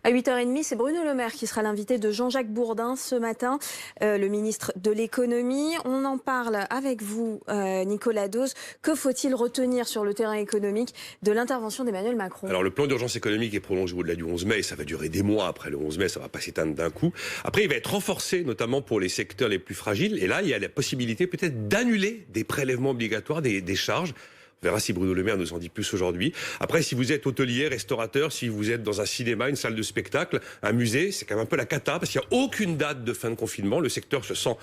À 8h30, c'est Bruno Le Maire qui sera l'invité de Jean-Jacques Bourdin ce matin, le ministre de l'économie. On en parle avec vous, Nicolas Dose. Que faut-il retenir sur le terrain économique de l'intervention d'Emmanuel Macron? Alors le plan d'urgence économique est prolongé au-delà du 11 mai, ça va durer des mois après le 11 mai, ça ne va pas s'éteindre d'un coup. Après, il va être renforcé, notamment pour les secteurs les plus fragiles. Et là, il y a la possibilité peut-être d'annuler des prélèvements obligatoires, des charges. On verra si Bruno Le Maire nous en dit plus aujourd'hui. Après, si vous êtes hôtelier, restaurateur, si vous êtes dans un cinéma, une salle de spectacle, un musée, c'est quand même un peu la cata parce qu'il n'y a aucune date de fin de confinement. Le secteur se sent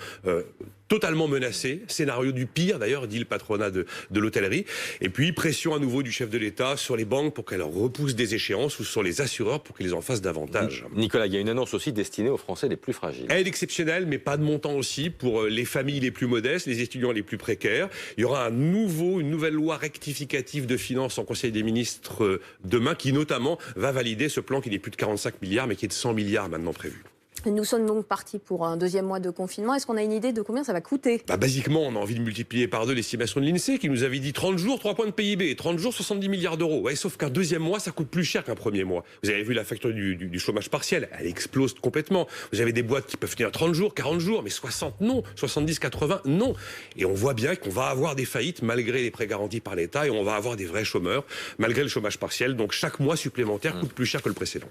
totalement menacé. Scénario du pire, d'ailleurs, dit le patronat de l'hôtellerie. Et puis, pression à nouveau du chef de l'État sur les banques pour qu'elles repoussent des échéances ou sur les assureurs pour qu'ils en fassent davantage. Nicolas, il y a une annonce aussi destinée aux Français les plus fragiles. Aide exceptionnelle, mais pas de montant aussi pour les familles les plus modestes, les étudiants les plus précaires. Il y aura une nouvelle loi rectificative de finances en Conseil des ministres demain, qui notamment va valider ce plan qui n'est plus de 45 milliards, mais qui est de 100 milliards maintenant prévu. Nous sommes donc partis pour un deuxième mois de confinement. Est-ce qu'on a une idée de combien ça va coûter? Basiquement, on a envie de multiplier par 2 l'estimation de l'INSEE qui nous avait dit 30 jours, 3 points de PIB, 30 jours, 70 milliards d'euros. Ouais, sauf qu'un deuxième mois, ça coûte plus cher qu'un premier mois. Vous avez vu la facture du chômage partiel, elle explose complètement. Vous avez des boîtes qui peuvent tenir 30 jours, 40 jours, mais 60 non, 70, 80 non. Et on voit bien qu'on va avoir des faillites malgré les prêts garantis par l'État et on va avoir des vrais chômeurs malgré le chômage partiel. Donc chaque mois supplémentaire coûte plus cher que le précédent.